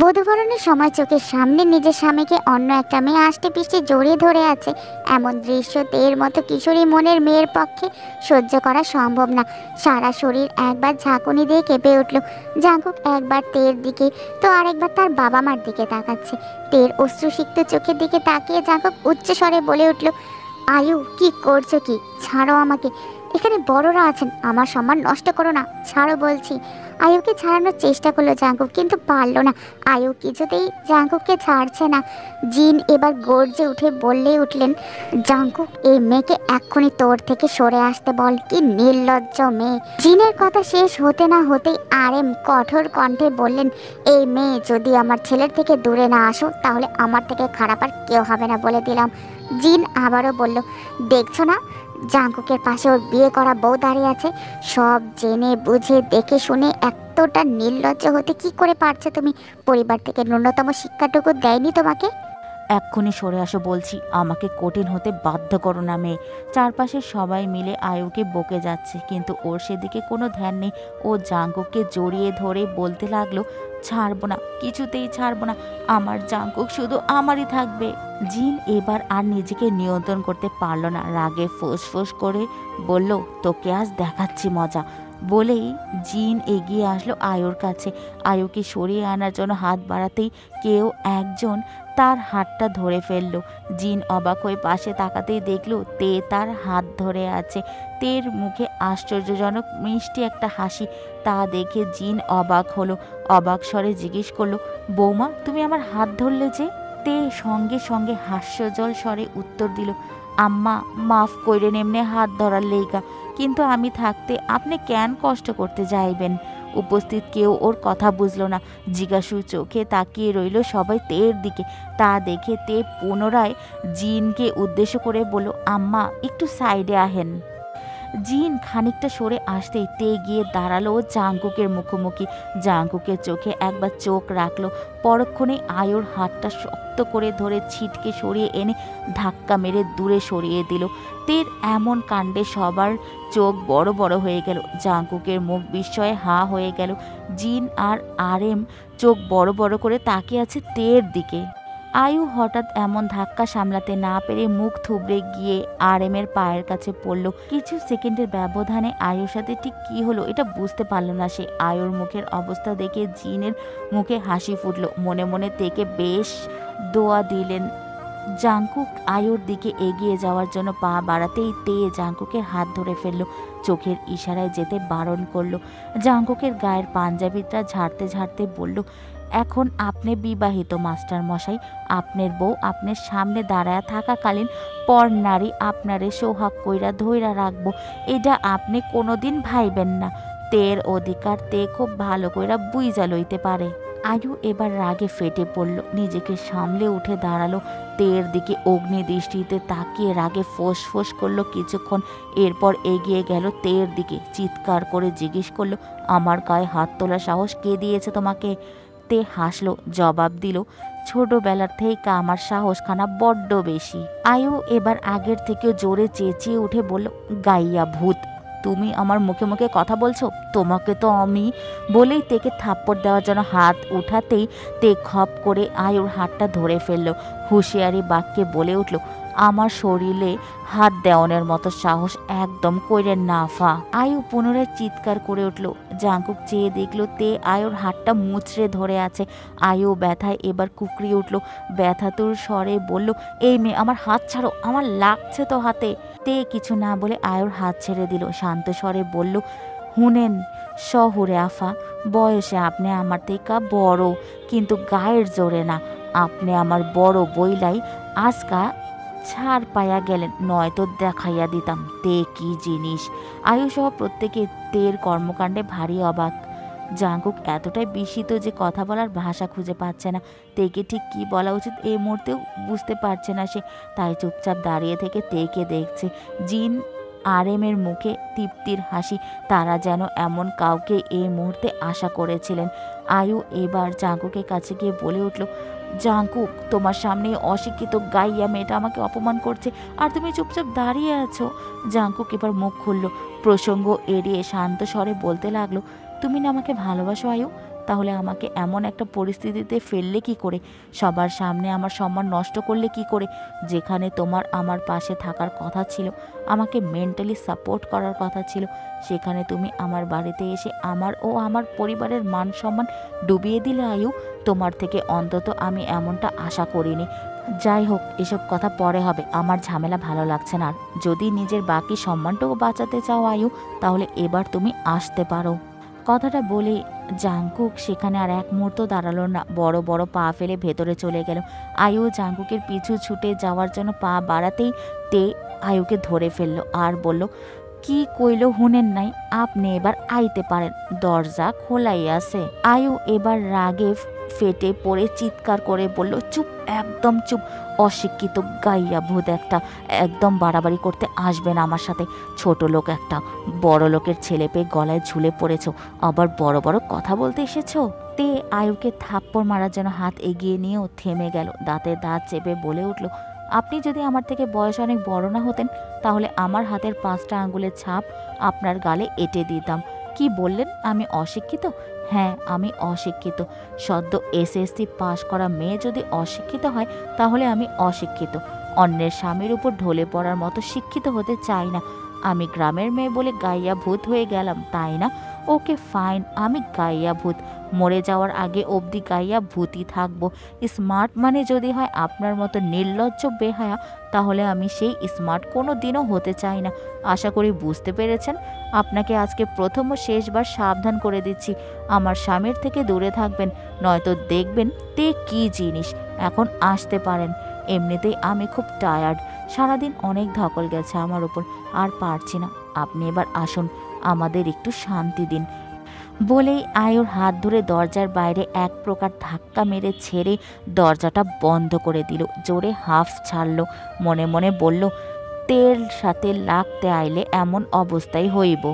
বধূবরণের সময় চোখের সামনে নিজের স্বামীকে অন্য একটা মেয়ে আষ্টে পিষ্টে জড়িয়ে ধরে আছে, এমন দৃশ্য তের মতো কিশোরী মনের মেয়ের পক্ষে সহ্য করা সম্ভব না। সারা শরীর একবার ঝাঁকুনি দিয়ে কেঁপে উঠল। জাঙ্কুক একবার তের দিকে তো আরেকবার তার বাবা মার দিকে তাকাচ্ছে। তের অশ্রুসিক্ত চোখের দিকে তাকিয়ে জাঙ্কুক উচ্চস্বরে বলে উঠল, আয়ু, কি করছো কি? ছাড়ো আমাকে, এখানে বড়রা আছেন, আমার সম্মান নষ্ট করো না, ছাড়ো বলছি। আয়ুকে ছাড়ানোর চেষ্টা করলো জাঙ্কুক, কিন্তু পারলো না। আয়ু কিছুতেই জাঙ্কুককে ছাড়ছে না। জিন এবার গর্জে উঠে বললেই উঠলেন, জাঙ্কুক, এই মেয়েকে এক্ষুনি তোর থেকে সরে আসতে বল। কি নির্লজ্জ মেয়ে! জিনের কথা শেষ হতে না হতেই আরএম কঠোর কণ্ঠে বললেন, এই মেয়ে যদি আমার ছেলের থেকে দূরে না আসো, তাহলে আমার থেকে খারাপ আর কেউ হবে না বলে দিলাম। জিন আবারও বলল, দেখছো না জাঙ্কুকের পাশে ওর বিয়ে করা বউ দাঁড়িয়ে আছে? সব জেনে বুঝে দেখে শুনে এতটা নির্লজ্জ হতে কি করে পারছো তুমি? পরিবার থেকে ন্যূনতম শিক্ষাটুকু দেয়নি তোমাকে? এক্ষুনি সরে আসো বলছি, আমাকে কঠিন হতে বাধ্য করো না মেয়ে। চারপাশে সবাই মিলে আয়ুকে বকে যাচ্ছে, কিন্তু ওর সেদিকে কোনো ধ্যান নেই। ও জাঙ্কুককে জড়িয়ে ধরে বলতে লাগলো, ছাড়বো না, কিছুতেই ছাড়বো না, আমার জাঙ্কুক শুধু আমারই থাকবে। জিন এবার আর নিজেকে নিয়ন্ত্রণ করতে পারলো না, রাগে ফোঁস করে বলল, তোকে আজ দেখাচ্ছি মজা। বলেই জিন এগিয়ে আসলো আয়ুর কাছে। আয়ুকে সরিয়ে আনার জন্য হাত বাড়াতেই কেউ একজন তার হাতটা ধরে ফেলল। জিন অবাক হয়ে পাশে তাকাতেই দেখল তে তার হাত ধরে আছে। তের মুখে আশ্চর্যজনক মিষ্টি একটা হাসি। তা দেখে জিন অবাক হলো। অবাক স্বরে জিজ্ঞেস করলো, বৌমা, তুমি আমার হাত ধরলে যে? তে সঙ্গে সঙ্গে হাস্যজল স্বরে উত্তর দিল, আম্মা, মাফ কইরেন এমনি হাত ধরার লেগা, কিন্তু আমি থাকতে আপনি কেন কষ্ট করতে যাইবেন? উপস্থিত কেউ ওর কথা বুঝলো না। জিজ্ঞাসু চোখে তাকিয়ে রইল সবাই তের দিকে। তা দেখে তে পুনরায় জিনকে উদ্দেশ্য করে বলল, আম্মা, একটু সাইডে আহেন। জিন খানিকটা সরে আসতেই তে গিয়ে দাঁড়ালো জাঙ্কুকের মুখোমুখি। জাঙ্কুকের চোখে একবার চোখ রাখলো, পরক্ষণে আয়ুর হাতটা শক্ত করে ধরে ছিটকে সরিয়ে এনে ধাক্কা মেরে দূরে সরিয়ে দিল। তের এমন কাণ্ডে সবার চোখ বড় বড় হয়ে গেল। জাঙ্কুকের মুখ বিস্ময়ে হাঁ হয়ে গেল। জিন আর আরএম চোখ বড় বড় করে তাকিয়ে আছে তের দিকে। আয়ু হঠাৎ এমন ধাক্কা সামলাতে না পেরে মুখ থুবড়ে গিয়ে আরএমের পায়ের কাছে পড়ল। কিছু সেকেন্ডের ব্যবধানে আয়ুর সাথে ঠিক কি হলো এটা বুঝতে পারল না সে। আয়ুর মুখের অবস্থা দেখে জিনের মুখে হাসি ফুটল। মনে মনে তেকে বেশ দোয়া দিলেন। জাঙ্কুক আয়ুর দিকে এগিয়ে যাওয়ার জন্য পা বাড়াতেই তে জাঙ্কুকের হাত ধরে ফেলল। চোখের ইশারায় যেতে বারণ করল। জাঙ্কুকের গায়ের পাঞ্জাবিটা ঝাড়তে ঝাড়তে বলল, এখন আপনি বিবাহিত মাস্টার মশাই, আপনার বউ আপনার সামনে দাঁড়ায় থাকাকালীন পর নারী আপনারে সোহাগ কইরা ধইরা রাখবো, এটা আপনি কোনোদিন ভাইবেন না। তের অধিকার তে খুব ভালো কইরা বুইজা লইতে পারে। আয়ু এবার রাগে ফেটে পড়ল, নিজেকে সামলে উঠে দাঁড়ালো। তের দিকে অগ্নি দৃষ্টিতে তাকিয়ে রাগে ফোঁস ফোঁস করলো কিছুক্ষণ। এরপর এগিয়ে গেল তের দিকে, চিৎকার করে জিজ্ঞেস করলো, আমার গায়ে হাত তোলার সাহস কে দিয়েছে তোমাকে? তে হাসলো, জবাব দিল, ছোটবেলার থেকে আমার সাহসখানা বড্ড বেশি। আয়ু এবার আগের থেকেও জোরে চেঁচিয়ে উঠে বলল, গাইয়া ভূত, তুমি আমার মুখে মুখে কথা বলছো? তোমাকে তো আমি। বলেই তেকে থাপ্পড় দেওয়ার জন্য হাত উঠাতেই তে খপ করে আয়ুর হাতটা ধরে ফেললো। হুঁশিয়ারি বাক্যে বলে উঠল, আমার শরীরে হাত দেওয়ানোর মতো সাহস একদম কইরেন না ফা। আয়ু পুনরায় চিৎকার করে উঠল। জাঙ্কুক চেয়ে দেখলো তে আয়ুর হাতটা মুচড়ে ধরে আছে। আয়ু ব্যথায় এবার কুকড়িয়ে উঠল। ব্যথাতুর স্বরে বলল, এই মেয়ে, আমার হাত ছাড়ো, আমার লাগছে তো হাতে। তে কিছু না বলে আয়ুর হাত ছেড়ে দিল। শান্ত স্বরে বলল, হুনেন শহুরে আফা, বয়সে আপনি আমার থেকে বড়, কিন্তু গায়ের জোরে না। আপনি আমার বড় বইলাই আজকা ছাড় পাইয়া গেলেন, নয়তো দেখাইয়া দিতাম তে কি জিনিস। আয়ুসহ প্রত্যেকে তের কর্মকাণ্ডে ভারী অবাক। জাঙ্কুক এতটাই বিস্মিত যে কথা বলার ভাষা খুঁজে পাচ্ছে না। তেকে ঠিক কি বলা উচিত এই মুহূর্তেও বুঝতে পারছে না সে। তাই চুপচাপ দাঁড়িয়ে থেকে তেকে দেখছে। জিন আরএমের মুখে তৃপ্তির হাসি। তারা যেন এমন কাউকে এই মুহূর্তে আশা করেছিলেন। আয়ু এবার জাঙ্কুকের কাছে গিয়ে বলে উঠল, জাঙ্কুক, তোমার সামনে অশিক্ষিত গাইয়া মেয়েটা আমাকে অপমান করছে, আর তুমি চুপচাপ দাঁড়িয়ে আছো। জাঙ্কুক এবার মুখ খুলল। প্রসঙ্গ এড়িয়ে শান্ত স্বরে বলতে লাগলো, তুমি না আমাকে ভালোবাসো আয়ু? তাহলে আমাকে এমন একটা পরিস্থিতিতে ফেললে কি করে, সবার সামনে আমার সম্মান নষ্ট করলে কি করে? যেখানে তোমার আমার পাশে থাকার কথা ছিল, আমাকে মেন্টালি সাপোর্ট করার কথা ছিল, সেখানে তুমি আমার বাড়িতে এসে আমার ও আমার পরিবারের মান সম্মান ডুবিয়ে দিলে আয়ু। তোমার থেকে অন্তত আমি এমনটা আশা করিনি। যাই হোক, এসব কথা পরে হবে, আমার ঝামেলা ভালো লাগছে না আর। যদি নিজের বাকি সম্মানটুকু বাঁচাতে চাও আয়ু, তাহলে এবার তুমি আসতে পারো। কথাটা বলে জাঙ্কুক সেখানে আর এক মুহূর্ত দাঁড়ালো না, বড় বড় পা ফেলে ভেতরে চলে গেল। আয়ু জাঙ্কুকের পিছু ছুটে যাওয়ার জন্য পা বাড়াতেই তে আয়ুকে ধরে ফেললো আর বলল, কি কইল হুনেন নাই, আপনি এবার আইতে পারেন, দরজা খোলাই আছে। আয়ু এবার রাগে ফেটে পড়ে চিৎকার করে বলল, চুপ, একদম চুপ, অশিক্ষিত গাইয়া ভূত একটা, একদম বাড়াবাড়ি করতে আসবে না আমার সাথে। ছোট লোক একটা, বড় লোকের ছেলে পেয়ে গলায় ঝুলে পড়েছো, আবার বড় বড় কথা বলতে এসেছো। তে আয়ুকে থাপ্পড় মারার জন্য হাত এগিয়ে নিয়েও থেমে গেল, দাঁতে দাঁত চেপে বলে উঠল, আপনি যদি আমার থেকে বয়স অনেক বড় না হতেন, তাহলে আমার হাতের 5টা আঙ্গুলের ছাপ আপনার গালে এঁটে দিতাম। কি বললেন, আমি অশিক্ষিত? হ্যাঁ, আমি অশিক্ষিত। সদ্য এসএসসি পাশ করা মেয়ে যদি অশিক্ষিত হয়, তাহলে আমি অশিক্ষিত। অন্যের স্বামীর উপর ঢলে পড়ার মতো শিক্ষিত হতে চাই না। আমি গ্রামের মেয়ে বলে গাইয়া ভূত হয়ে গেলাম, তাই না? ওকে ফাইন, আমি গাইয়া ভূত, মরে যাওয়ার আগে অবধি গাইয়া ভূতই থাকবো। স্মার্ট মানে যদি হয় আপনার মতো নির্লজ্জ বেহায়া, তাহলে আমি সেই স্মার্ট কোনো দিনও হতে চাই না। আশা করি বুঝতে পেরেছেন। আপনাকে আজকে প্রথম ও শেষবার সাবধান করে দিচ্ছি, আমার স্বামীর থেকে দূরে থাকবেন, নয়তো দেখবেন তে কী জিনিস। এখন আসতে পারেন, এমনিতেই আমি খুব টায়ার্ড, সারাদিন অনেক ধকল গেছে আমার উপর, আর পারছি না। আপনি এবার আসুন, আমাদের একটু শান্তি দিন। বলেই আয়ুর হাত ধরে দরজার বাইরে এক প্রকার ধাক্কা মেরে ছেড়ে দরজাটা বন্ধ করে দিল। জোরে হাফ ছাড়ল, মনে মনে বলল, তেল সাথে লাগতে আইলে এমন অবস্থাই হইব।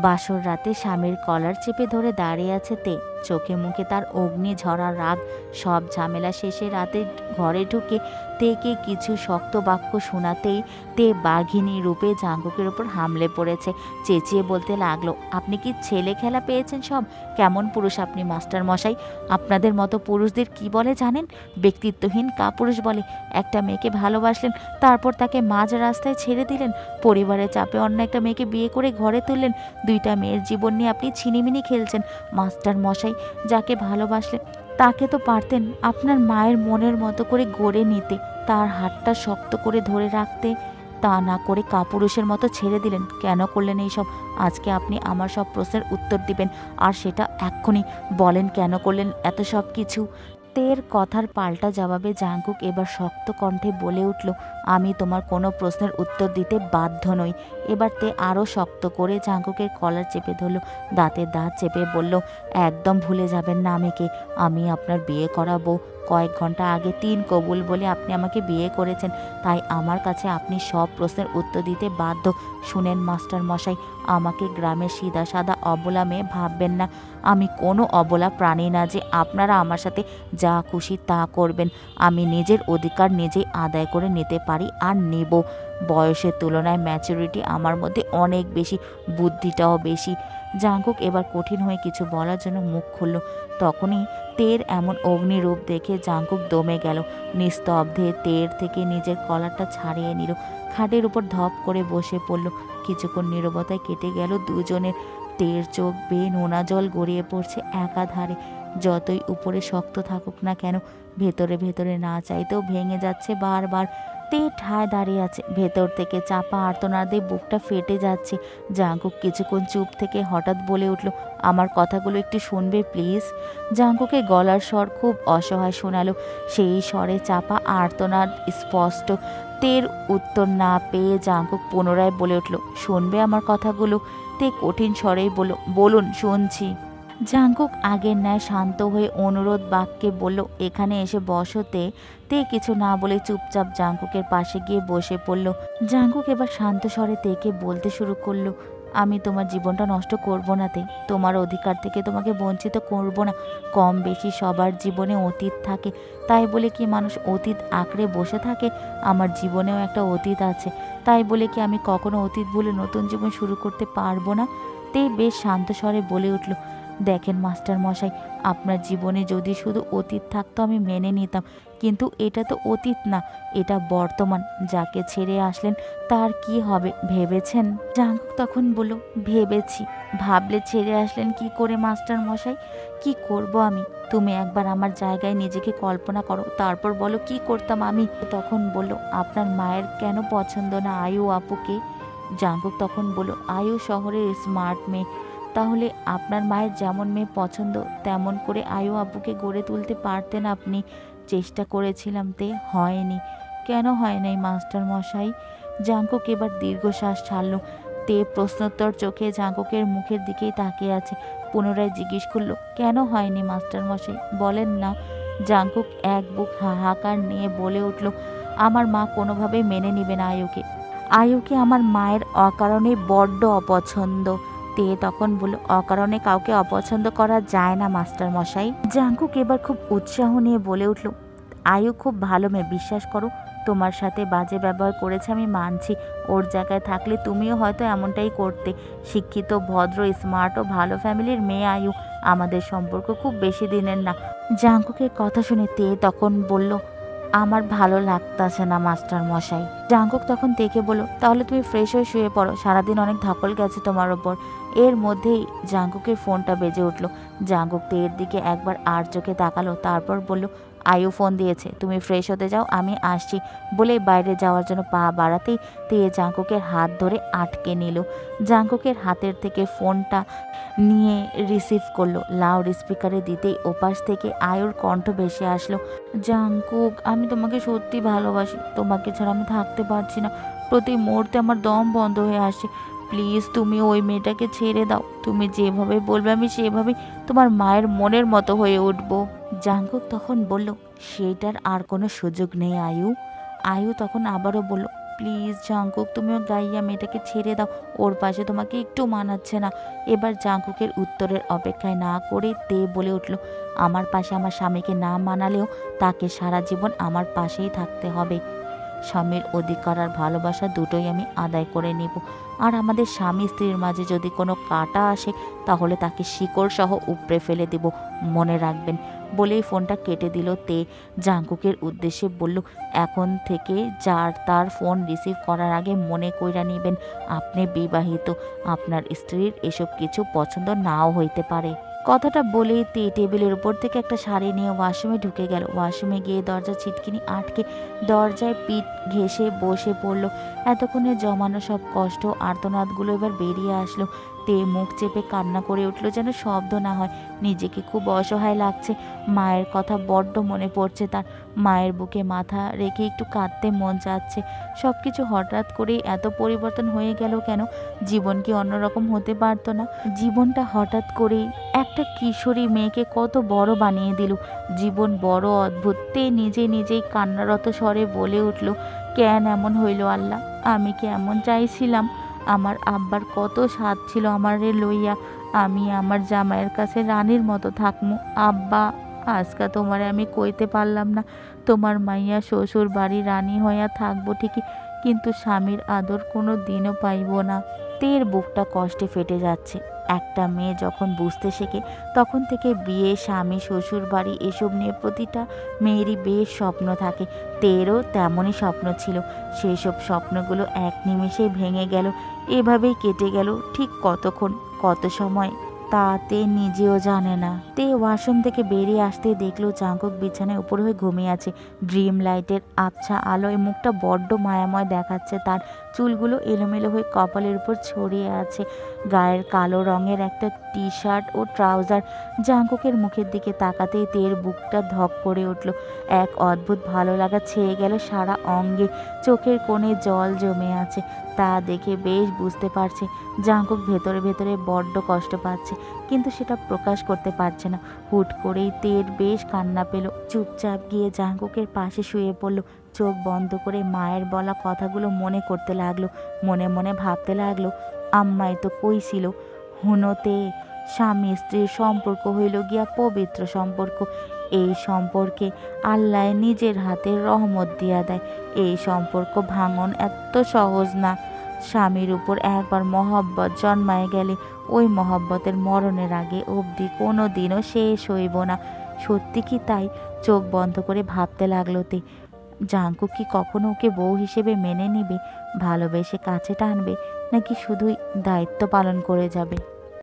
বাসর রাতে স্বামীর কলার চেপে ধরে দাঁড়িয়ে আছে তে, চোখে মুখে তার অগ্নি ঝরা রাগ। সব ঝামেলা শেষে রাতে ঘরে ঢুকে তেকে কিছু শক্ত বাক্য শোনাতেই তে বাঘিনী রূপে জাঙ্কুকের ওপর হামলে পড়েছে। চেঁচিয়ে বলতে লাগলো, আপনি কি ছেলে খেলা পেয়েছেন সব? কেমন পুরুষ আপনি মাস্টার মশাই? আপনাদের মতো পুরুষদের কি বলে জানেন? ব্যক্তিত্বহীন কাপুরুষ বলে। একটা মেয়েকে ভালোবাসলেন, তারপর তাকে মাঝ রাস্তায় ছেড়ে দিলেন, পরিবারের চাপে অন্য একটা মেয়েকে বিয়ে করে ঘরে তুললেন, 2টা মেয়ের জীবন নিয়ে আপনি ছিনিমিনি খেলছেন। মাস্টার মশাই, যাকে ভালোবাসলেন তাকে তো পারতেন আপনার মায়ের মনের মতো করে গড়ে নিতে, তার হাতটা শক্ত করে ধরে রাখতে। তা না করে কাপুরুষের মতো ছেড়ে দিলেন। কেন করলেন এইসব? আজকে আপনি আমার সব প্রশ্নের উত্তর দিবেন, আর সেটা এক্ষুনি বলেন, কেন করলেন এত সব কিছু? তের কথার পাল্টা জবাবে জাঙ্কুক এবার শক্ত কণ্ঠে বলে উঠল, আমি তোমার কোনো প্রশ্নের উত্তর দিতে বাধ্য নই। এবার তে আরও শক্ত করে জাঙ্কুকের কলার চেপে ধরল, দাঁতে দাঁত চেপে বলল, একদম ভুলে যাবেন না আমি কে। আমি আপনার বিয়ে করাবো। কয়েক ঘন্টা আগে 3 কবুল বলে আপনি আমাকে বিয়ে করেছেন, তাই আমার কাছে আপনি সব প্রশ্নের উত্তর দিতে বাধ্য। শুনেন মাস্টার মশাই, আমাকে গ্রামের সিধা সাদা অবলা মেয়ে ভাববেন না। আমি কোনো অবলা প্রাণী না যে আপনারা আমার সাথে যা খুশি তা করবেন। আমি নিজের অধিকার নিজেই আদায় করে নিতে পারি আর নেব। বয়সের তুলনায় ম্যাচুরিটি আমার মধ্যে অনেক বেশি, বুদ্ধিটাও বেশি। জাঙ্কুক এবার কঠিন হয়ে কিছু বলার জন্য মুখ খুলল। তখনই তের এমন অগ্নিরূপ দেখে জাঙ্কুক দমে গেল। নিস্তব্ধে তের থেকে নিজের কলারটা ছাড়িয়ে নিল, খাটের উপর ধপ করে বসে পড়ল। কিছুক্ষণ নীরবতায় কেটে গেল দুজনের। তের চোখ বেয়ে নোনা জল গড়িয়ে পড়ছে একাধারে। যতই উপরে শক্ত থাকুক না কেন, ভেতরে ভেতরে না চাইতেও ভেঙে যাচ্ছে বারবার। তে ঠায় দাঁড়িয়ে আছে, ভেতর থেকে চাপা আর্তনাদে বুকটা ফেটে যাচ্ছে। জাঙ্কুক কিছুক্ষণ চুপ থেকে হঠাৎ বলে উঠল, আমার কথাগুলো একটু শুনবে প্লিজ? জাঙ্কুকে গলার স্বর খুব অসহায় শোনালো, সেই স্বরে চাপা আর্তনাদ স্পষ্ট। তের উত্তর না পেয়ে জাঙ্কুক পুনরায় বলে উঠল, শুনবে আমার কথাগুলো? তে কঠিন স্বরেই বলল, বলুন, শুনছি। জাঙ্কুক আগের ন্যায় শান্ত হয়ে অনুরোধ বাক্যে বলল, এখানে এসে বসতে। তে কিছু না বলে চুপচাপ জাঙ্কুকের পাশে গিয়ে বসে পড়ল। জাঙ্কুক এবার শান্ত স্বরে তেকে বলতে শুরু করলো, আমি তোমার জীবনটা নষ্ট করব না তে, তোমার অধিকার থেকে তোমাকে বঞ্চিত করব না। কম বেশি সবার জীবনে অতীত থাকে, তাই বলে কি মানুষ অতীত আঁকড়ে বসে থাকে? আমার জীবনেও একটা অতীত আছে, তাই বলে কি আমি কখনো অতীত ভুলে নতুন জীবন শুরু করতে পারবো না? তে বেশ শান্ত স্বরে বলে উঠল, দেখেন মাস্টার মশাই, আপনার জীবনে যদি শুধু অতীত থাকতো আমি মেনে নিতাম, কিন্তু এটা তো অতীত না, এটা বর্তমান। যাকে ছেড়ে আসলেন তার কি হবে ভেবেছেন? জাঙ্কুক তখন বলল, ভেবেছি। ভাবলে ছেড়ে আসলেন কি করে মাস্টার মশাই? কি করব আমি? তুমি একবার আমার জায়গায় নিজেকে কল্পনা করো, তারপর বলো কি করতাম আমি। তখন বলল, আপনার মায়ের কেন পছন্দ না আয়ু আপুকে? জাঙ্কুক তখন বলল, আয়ু শহরের স্মার্ট মেয়ে। তাহলে আপনার মায়ের যেমন মেয়ে পছন্দ তেমন করে আয়ু আপুকে গড়ে তুলতে পারতেন আপনি। চেষ্টা করেছিলাম, হয়নি। কেন হয় নাই মাস্টার মশাই? জাঙ্কুক এবার দীর্ঘশ্বাস ছাড়ল। প্রশ্নোত্তর চোখে জাঙ্কুকের মুখের দিকেই তাকিয়ে আছে। পুনরায় জিজ্ঞেস করলো, কেন হয়নি মাস্টার মশাই, বলেন না। জাঙ্কুক এক বুক হাহাকার নিয়ে বলে উঠল, আমার মা কোনোভাবেই মেনে নিবে না আয়ুকে। আয়ুকে আমার মায়ের অকারণে বড্ড অপছন্দ। তখন বলল, অকারণে কাউকে অপছন্দ করা যায় না মাস্টার মশাই। জাঙ্কুক এবার খুব উৎসাহ নিয়ে বলে উঠল, আয়ু খুব ভালো মেয়ে, বিশ্বাস করো। তোমার সাথে বাজে ব্যবহার করেছে আমি মানছি, ওর জায়গায় থাকলে তুমিও হয়তো এমনটাই করতে। শিক্ষিত, ভদ্র, স্মার্ট ও ভালো ফ্যামিলির মেয়ে আয়ু। আমাদের সম্পর্ক খুব বেশি দিনের না। জাঙ্কুকের কথা শুনে তখন বলল, আমার ভালো লাগতাছে না মাস্টার মশাই। জাঙ্কুক তখন বলল, তাহলে তুমি ফ্রেশ হয়ে শুয়ে পড়ো, সারাদিন অনেক ধকল গেছে তোমার ওপর। এর মধ্যেই জাঙ্কুকের ফোনটা বেজে উঠল। জাঙ্কুক তের দিকে একবার আর চোখে তাকালো, তারপর বলল, আয়ু ফোন দিয়েছে, তুমি ফ্রেশ হতে যাও, আমি আসছি। বলেই বাইরে যাওয়ার জন্য পা বাড়াতেই জাঙ্কুকের হাত ধরে আটকে নিল। জাঙ্কুকের হাতের থেকে ফোনটা নিয়ে রিসিভ করলো। লাউড স্পিকারে দিতেই ওপাশ থেকে আয়ুর কণ্ঠ ভেসে আসলো, জাঙ্কুক, আমি তোমাকে সত্যি ভালোবাসি, তোমাকে ছাড়া আমি থাকতে পারছি না, প্রতি মুহূর্তে আমার দম বন্ধ হয়ে আসছে। প্লিজ তুমি ওই মেয়েটাকে ছেড়ে দাও, তুমি যেভাবে বলবে আমি সেভাবেই তোমার মায়ের মনের মতো হয়ে উঠব। জাঙ্কুক তখন বলল, সেটার আর কোনো সুযোগ নেই আয়ু। আয়ু তখন আবারও বলল, প্লিজ জাঙ্কুক, তুমিও গাইয়া মেয়েটাকে ছেড়ে দাও, ওর পাশে তোমাকে একটু মানাচ্ছে না। এবার জাঙ্কুকের উত্তরের অপেক্ষায় না করে বলে উঠল, আমার পাশে আমার স্বামীকে না মানালেও তাকে সারা জীবন আমার পাশেই থাকতে হবে। স্বামীর অধিকার আর ভালোবাসা দুটোই আমি আদায় করে নেব। আর আমাদের স্বামী স্ত্রীর মাঝে যদি কোনো কাঁটা আসে তাহলে তাকে শিকড় সহ উপড়ে ফেলে দেব, মনে রাখবেন। বলেই ফোনটা কেটে দিল। জাঙ্কুকের উদ্দেশ্যে বলল, এখন থেকে যার তার ফোন রিসিভ করার আগে মনে কইরা নিবেন আপনি বিবাহিত, আপনার স্ত্রীর এসব কিছু পছন্দ নাও হইতে পারে। কথাটা বলেই টেবিলের উপর থেকে একটা শাড়ি নিয়ে ওয়াশরুমে ঢুকে গেল। ওয়াশরুমে গিয়ে দরজা ছিটকিনি আটকে দরজায় পিঠ ঘেঁষে বসে পড়ল। এতক্ষণে জমানো সব কষ্ট আর্তনাদগুলো এবার বেরিয়ে আসলো। মুখ চেপে কান্না করে উঠল, যেন শব্দ না হয়। নিজেকে খুব অসহায় লাগছে। মায়ের কথা বড্ড মনে পড়ছে তার। মায়ের বুকে মাথা রেখে একটু কাঁদতে মন চাচ্ছে। সব কিছু হঠাৎ করেই এত পরিবর্তন হয়ে গেল কেন? জীবন কি অন্যরকম হতে পারতো না? জীবনটা হঠাৎ করেই একটা কিশোরী মেয়েকে কত বড় বানিয়ে দিল। জীবন বড় অদ্ভুত। নিজেই কান্নারত স্বরে বলে উঠল, কেন এমন হইল আল্লাহ? আমি কি এমন চাইছিলাম? আমার আব্বার কত স্বাদ ছিল আমারে লইয়া, আমি আমার জামাইয়ের কাছে রানীর মতো থাকমু। আব্বা, আজকা তোমারে আমি কইতে পারলাম না, তোমার মাইয়া শ্বশুর বাড়ি রানী হইয়া থাকবো ঠিকই, কিন্তু স্বামীর আদর কোনো দিনও পাইব না। বুকটা কষ্টে ফেটে যাচ্ছে। একটা মেয়ে যখন বুঝতে শেখে তখন থেকে বিয়ে, স্বামী, শ্বশুর বাড়ি এসব নিয়ে প্রতিটা মেয়েরই বেশ স্বপ্ন থাকে। তেমনই স্বপ্ন ছিল। সেই সব স্বপ্নগুলো এক নিমেষেই ভেঙে গেল। এভাবেই কেটে গেল ঠিক কতক্ষণ, কত সময় তাতে নিজেও জানে না। ওয়াশরুম থেকে বেরিয়ে আসতে দেখলো জাঙ্কুক বিছানায় উপর হয়ে ঘুমিয়ে আছে। ড্রিম লাইটের আবছা আলোয় মুখটা বড্ড মায়াময় দেখাচ্ছে তার। চুলগুলো এলোমেলো হয়ে কপালের উপর ছড়িয়ে আছে। গায়ের কালো রঙের একটা টি শার্ট ও ট্রাউজার। জাঙ্কুকের মুখের দিকে তাকাতেই বুকটা ধক করে উঠল। এক অদ্ভুত ভালো লাগা ছেয়ে গেল সারা অঙ্গে। চোখের কোণে জল জমে আছে। তা দেখে বেশ বুঝতে পারছে জাঙ্কুক ভেতরে ভেতরে বড্ড কষ্ট পাচ্ছে, কিন্তু সেটা প্রকাশ করতে পারছে না। হুট করেই বেশ কান্না পেল। চুপচাপ গিয়ে জাঙ্কুকের পাশে শুয়ে পড়ল। চোখ বন্ধ করে মায়ের বলা কথাগুলো মনে করতে লাগলো। মনে মনে ভাবতে লাগলো, আম্মাই তো কইছিল হুনোতে স্বামী স্ত্রীর সম্পর্ক হইল গিয়া পবিত্র সম্পর্ক। এই সম্পর্কে আল্লাহ নিজের হাতে রহমত দিয়া দেয়। এই সম্পর্ক ভাঙন এত সহজ না। স্বামীর উপর একবার মহব্বত জন্মায় গেলে ওই মহব্বতের মরণের আগে অবধি কোনো দিনও শেষ হইব না। সত্যি কি তাই? চোখ বন্ধ করে ভাবতে লাগলো তে। জাঙ্কু কি কখনো ওকে বউ হিসেবে মেনে নিবে, ভালোবেসে কাছে টানবে, নাকি শুধুই দায়িত্ব পালন করে যাবে?